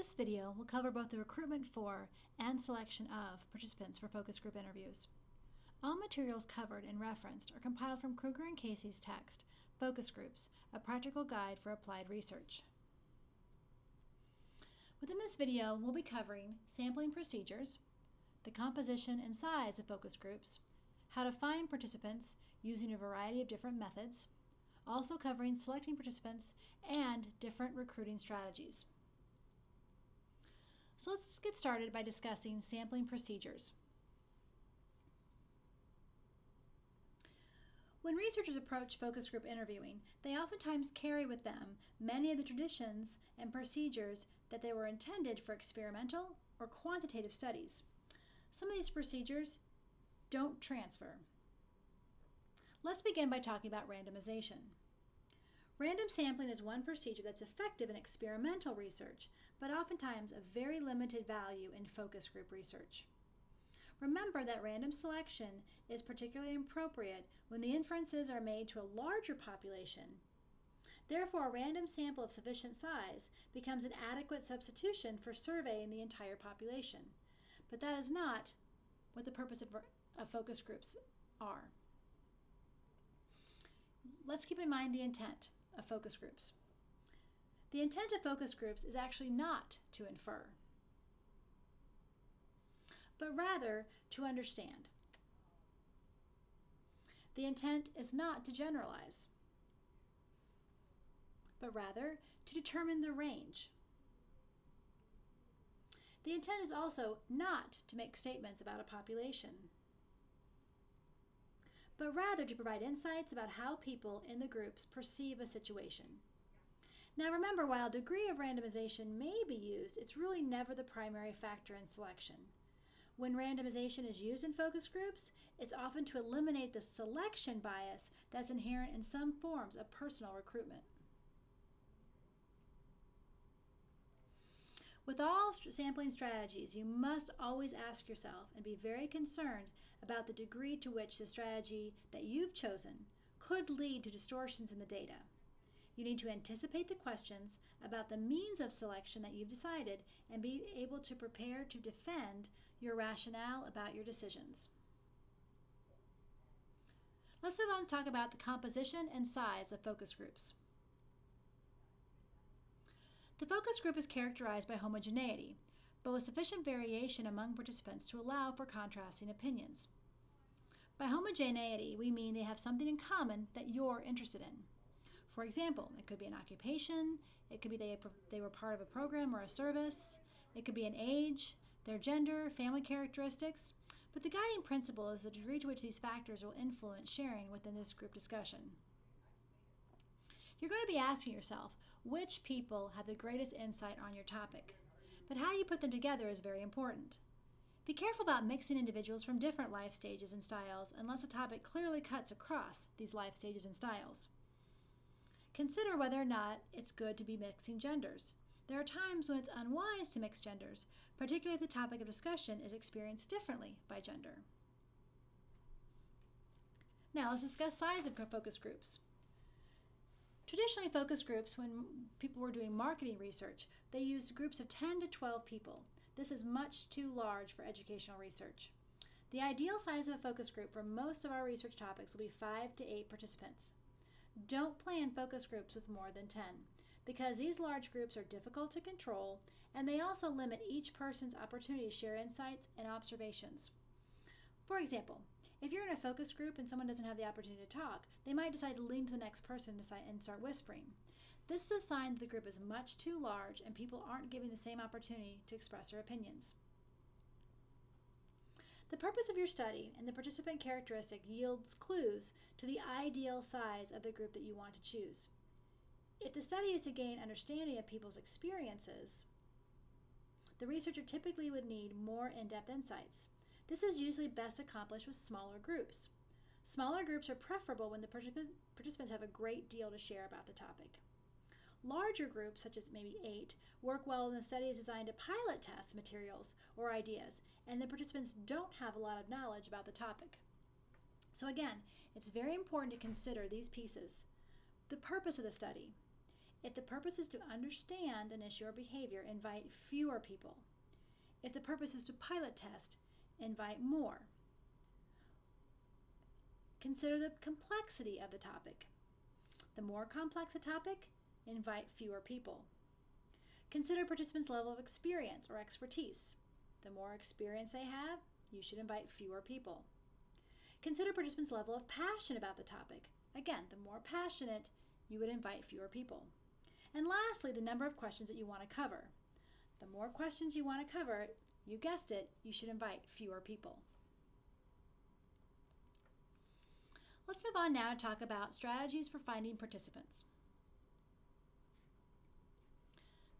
This video will cover both the recruitment for and selection of participants for focus group interviews. All materials covered and referenced are compiled from Kruger and Casey's text, Focus Groups, a practical guide for applied research. Within this video, we'll be covering sampling procedures, the composition and size of focus groups, how to find participants using a variety of different methods, also covering selecting participants and different recruiting strategies. So let's get started by discussing sampling procedures. When researchers approach focus group interviewing, they oftentimes carry with them many of the traditions and procedures that they were intended for experimental or quantitative studies. Some of these procedures don't transfer. Let's begin by talking about randomization. Random sampling is one procedure that's effective in experimental research, but oftentimes of very limited value in focus group research. Remember that random selection is particularly appropriate when the inferences are made to a larger population. Therefore, a random sample of sufficient size becomes an adequate substitution for surveying the entire population. But that is not what the purpose of focus groups are. Let's keep in mind the intent of focus groups. The intent of focus groups is actually not to infer, but rather to understand. The intent is not to generalize, but rather to determine the range. The intent is also not to make statements about a population, but rather to provide insights about how people in the groups perceive a situation. Now remember, while a degree of randomization may be used, it's really never the primary factor in selection. When randomization is used in focus groups, it's often to eliminate the selection bias that's inherent in some forms of personal recruitment. With all sampling strategies, you must always ask yourself and be very concerned about the degree to which the strategy that you've chosen could lead to distortions in the data. You need to anticipate the questions about the means of selection that you've decided and be able to prepare to defend your rationale about your decisions. Let's move on to talk about the composition and size of focus groups. The focus group is characterized by homogeneity, but with sufficient variation among participants to allow for contrasting opinions. By homogeneity, we mean they have something in common that you're interested in. For example, it could be an occupation, it could be they were part of a program or a service, it could be an age, their gender, family characteristics, but the guiding principle is the degree to which these factors will influence sharing within this group discussion. You're going to be asking yourself which people have the greatest insight on your topic, but how you put them together is very important. Be careful about mixing individuals from different life stages and styles unless a topic clearly cuts across these life stages and styles. Consider whether or not it's good to be mixing genders. There are times when it's unwise to mix genders, particularly if the topic of discussion is experienced differently by gender. Now let's discuss size of focus groups. Traditionally, focus groups, when people were doing marketing research, they used groups of 10 to 12 people. This is much too large for educational research. The ideal size of a focus group for most of our research topics will be 5 to 8 participants. Don't plan focus groups with more than 10, because these large groups are difficult to control, and they also limit each person's opportunity to share insights and observations. For example, if you're in a focus group and someone doesn't have the opportunity to talk, they might decide to lean to the next person and start whispering. This is a sign that the group is much too large and people aren't given the same opportunity to express their opinions. The purpose of your study and the participant characteristic yields clues to the ideal size of the group that you want to choose. If the study is to gain understanding of people's experiences, the researcher typically would need more in-depth insights. This is usually best accomplished with smaller groups. Smaller groups are preferable when the participants have a great deal to share about the topic. Larger groups, such as maybe 8, work well when the study is designed to pilot test materials or ideas, and the participants don't have a lot of knowledge about the topic. So again, it's very important to consider these pieces. The purpose of the study. If the purpose is to understand an issue or behavior, invite fewer people. If the purpose is to pilot test, invite more. Consider the complexity of the topic. The more complex a topic, invite fewer people. Consider participants' level of experience or expertise. The more experience they have, you should invite fewer people. Consider participants' level of passion about the topic. Again, the more passionate, you would invite fewer people. And lastly, the number of questions that you want to cover. The more questions you want to cover, you guessed it, you should invite fewer people. Let's move on now to talk about strategies for finding participants.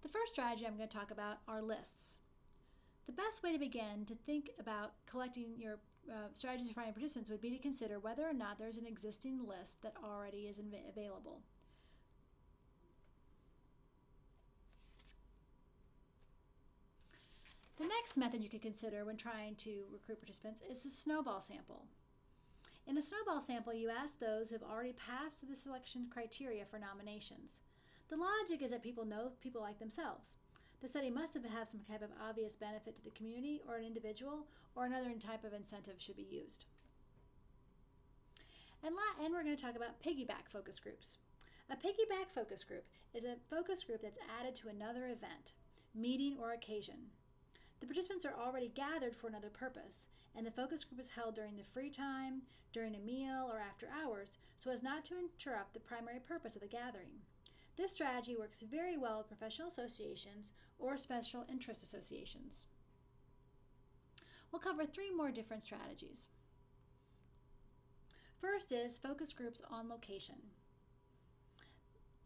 The first strategy I'm going to talk about are lists. The best way to begin to think about collecting your strategies for finding participants would be to consider whether or not there's an existing list that already is available. The next method you could consider when trying to recruit participants is a snowball sample. In a snowball sample, you ask those who have already passed through the selection criteria for nominations. The logic is that people know people like themselves. The study must have some type of obvious benefit to the community or an individual, or another type of incentive should be used. And we're going to talk about piggyback focus groups. A piggyback focus group is a focus group that's added to another event, meeting, or occasion. The participants are already gathered for another purpose, and the focus group is held during the free time, during a meal, or after hours, so as not to interrupt the primary purpose of the gathering. This strategy works very well with professional associations or special interest associations. We'll cover 3 more different strategies. First is focus groups on location.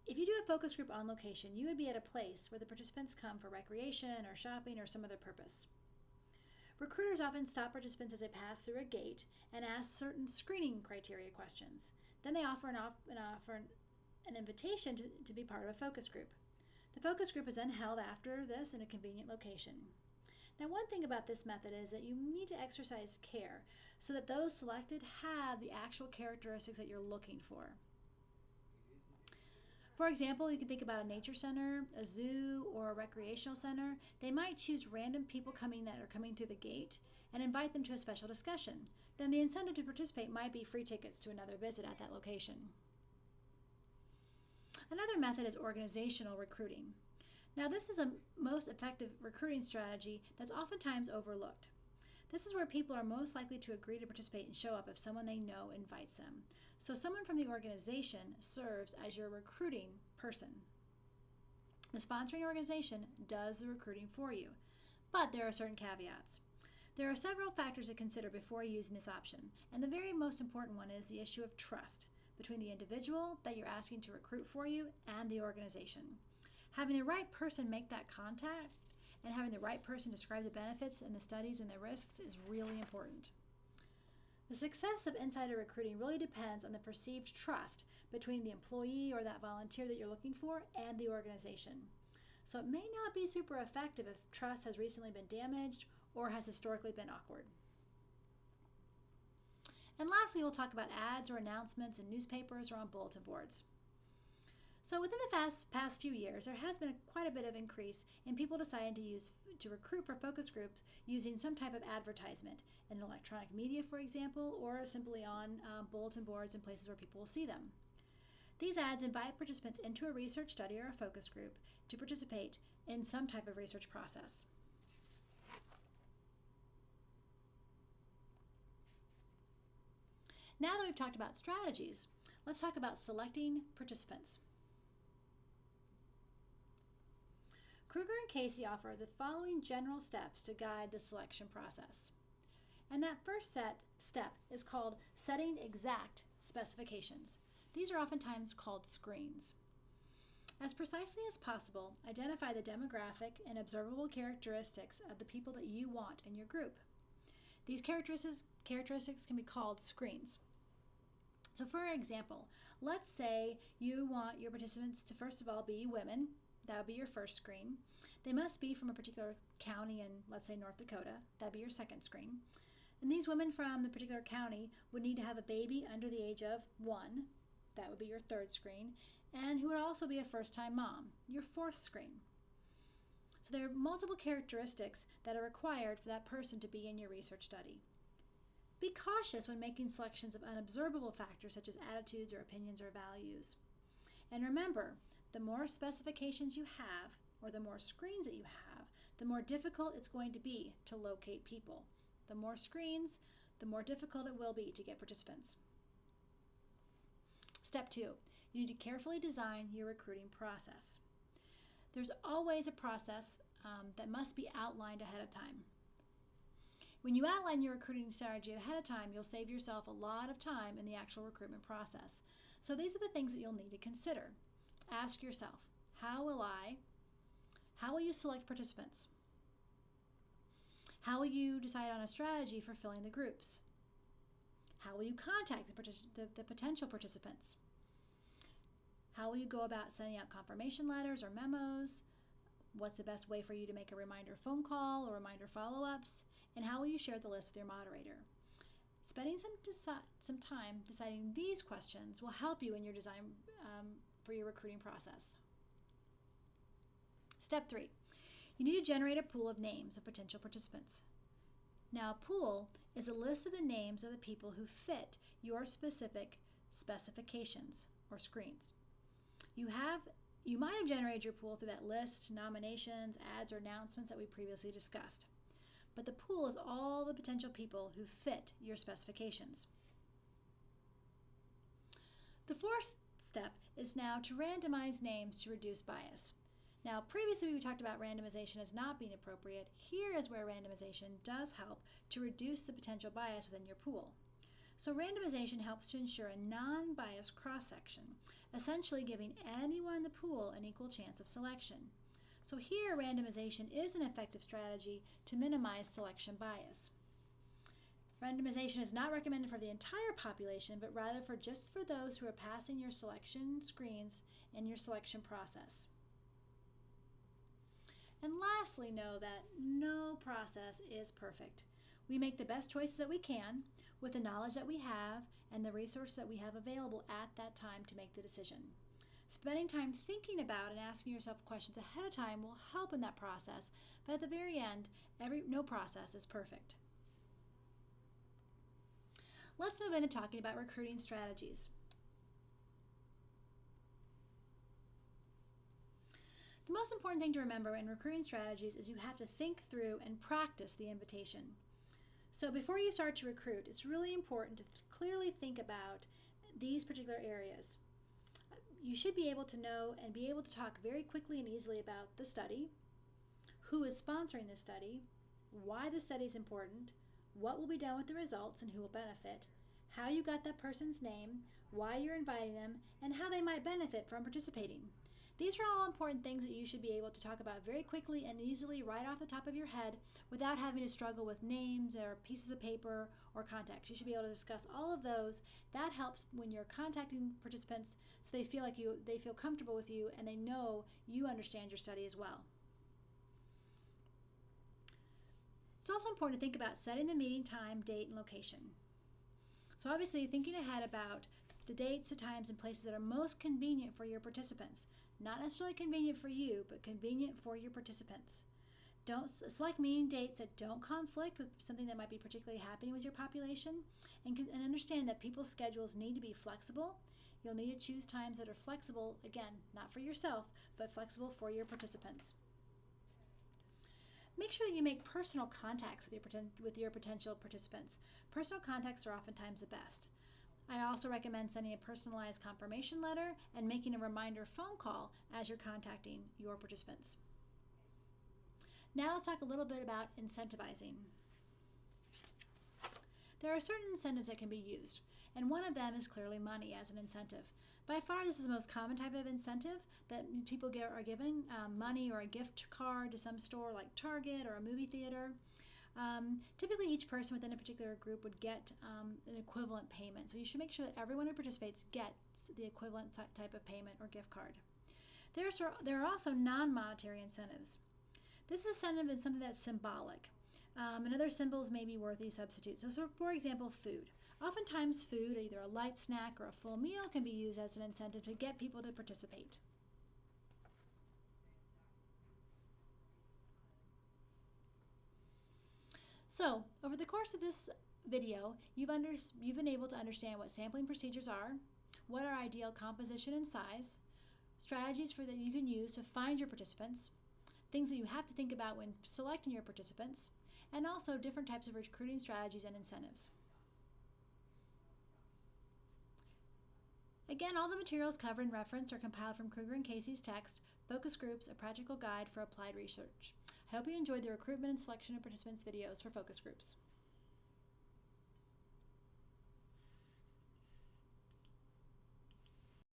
If you do a focus group on location, you would be at a place where the participants come for recreation or shopping or some other purpose. Recruiters often stop participants as they pass through a gate and ask certain screening criteria questions. Then they offer an invitation to be part of a focus group. The focus group is then held after this in a convenient location. Now, one thing about this method is that you need to exercise care so that those selected have the actual characteristics that you're looking for. For example, you can think about a nature center, a zoo, or a recreational center. They might choose random people coming through the gate and invite them to a special discussion. Then the incentive to participate might be free tickets to another visit at that location. Another method is organizational recruiting. Now, this is a most effective recruiting strategy that's oftentimes overlooked. This is where people are most likely to agree to participate and show up if someone they know invites them. So someone from the organization serves as your recruiting person. The sponsoring organization does the recruiting for you, but there are certain caveats. There are several factors to consider before using this option, and the very most important one is the issue of trust between the individual that you're asking to recruit for you and the organization. Having the right person make that contact and having the right person describe the benefits and the studies and the risks is really important. The success of insider recruiting really depends on the perceived trust between the employee or that volunteer that you're looking for and the organization. So it may not be super effective if trust has recently been damaged or has historically been awkward. And lastly, we'll talk about ads or announcements in newspapers or on bulletin boards. So within the past few years, there has been quite a bit of increase in people deciding to recruit for focus groups using some type of advertisement in electronic media, for example, or simply on bulletin boards and places where people will see them. These ads invite participants into a research study or a focus group to participate in some type of research process. Now that we've talked about strategies, let's talk about selecting participants. Kruger and Casey offer the following general steps to guide the selection process. And that first step is called setting exact specifications. These are oftentimes called screens. As precisely as possible, identify the demographic and observable characteristics of the people that you want in your group. These characteristics can be called screens. So for example, let's say you want your participants to first of all be women. That would be your first screen. They must be from a particular county in, let's say, North Dakota. That would be your second screen. And these women from the particular county would need to have a baby under the age of 1. that would be your third screen, and who would also be a first-time mom, your fourth screen. So there are multiple characteristics that are required for that person to be in your research study. Be cautious when making selections of unobservable factors such as attitudes or opinions or values. And remember, the more specifications you have, or the more screens that you have, the more difficult it's going to be to locate people. The more screens, the more difficult it will be to get participants. Step 2, you need to carefully design your recruiting process. There's always a process that must be outlined ahead of time. When you outline your recruiting strategy ahead of time, you'll save yourself a lot of time in the actual recruitment process. So these are the things that you'll need to consider. Ask yourself, how will you select participants? How will you decide on a strategy for filling the groups? How will you contact the potential participants? How will you go about sending out confirmation letters or memos? What's the best way for you to make a reminder phone call or reminder follow-ups? And how will you share the list with your moderator? Spending some time deciding these questions will help you in your design for your recruiting process. Step 3, you need to generate a pool of names of potential participants. Now, a pool is a list of the names of the people who fit your specific specifications or screens. You might have generated your pool through that list, nominations, ads, or announcements that we previously discussed. But the pool is all the potential people who fit your specifications. The fourth step is now to randomize names to reduce bias. Now, previously we talked about randomization as not being appropriate. Here is where randomization does help to reduce the potential bias within your pool. So randomization helps to ensure a non-biased cross-section, essentially giving anyone in the pool an equal chance of selection. So here, randomization is an effective strategy to minimize selection bias. Randomization is not recommended for the entire population, but rather just for those who are passing your selection screens in your selection process. And lastly, know that no process is perfect. We make the best choices that we can with the knowledge that we have and the resources that we have available at that time to make the decision. Spending time thinking about and asking yourself questions ahead of time will help in that process, but at the very end, no process is perfect. Let's move into talking about recruiting strategies. The most important thing to remember in recruiting strategies is you have to think through and practice the invitation. So before you start to recruit, it's really important to clearly think about these particular areas. You should be able to know and be able to talk very quickly and easily about the study, who is sponsoring the study, why the study is important, what will be done with the results and who will benefit, how you got that person's name, why you're inviting them, and how they might benefit from participating. These are all important things that you should be able to talk about very quickly and easily right off the top of your head without having to struggle with names or pieces of paper or contacts. You should be able to discuss all of those. That helps when you're contacting participants so they feel comfortable with you and they know you understand your study as well. It's also important to think about setting the meeting time, date, and location. So obviously thinking ahead about the dates, the times, and places that are most convenient for your participants. Not necessarily convenient for you, but convenient for your participants. Don't select meeting dates that don't conflict with something that might be particularly happening with your population, and understand that people's schedules need to be flexible. You'll need to choose times that are flexible, again, not for yourself, but flexible for your participants. Make sure that you make personal contacts with your potential participants. Personal contacts are oftentimes the best. I also recommend sending a personalized confirmation letter and making a reminder phone call as you're contacting your participants. Now let's talk a little bit about incentivizing. There are certain incentives that can be used, and one of them is clearly money as an incentive. By far, this is the most common type of incentive that people are given, money or a gift card to some store like Target or a movie theater. Typically, each person within a particular group would get an equivalent payment. So you should make sure that everyone who participates gets the equivalent type of payment or gift card. There are also non-monetary incentives. This incentive is something that's symbolic. And other symbols may be worthy substitutes. So for example, food. Oftentimes, food, either a light snack or a full meal, can be used as an incentive to get people to participate. So, over the course of this video, you've been able to understand what sampling procedures are, what are ideal composition and size, strategies that you can use to find your participants, things that you have to think about when selecting your participants, and also different types of recruiting strategies and incentives. Again, all the materials covered and referenced are compiled from Kruger and Casey's text, Focus Groups, A Practical Guide for Applied Research. I hope you enjoyed the recruitment and selection of participants videos for focus groups.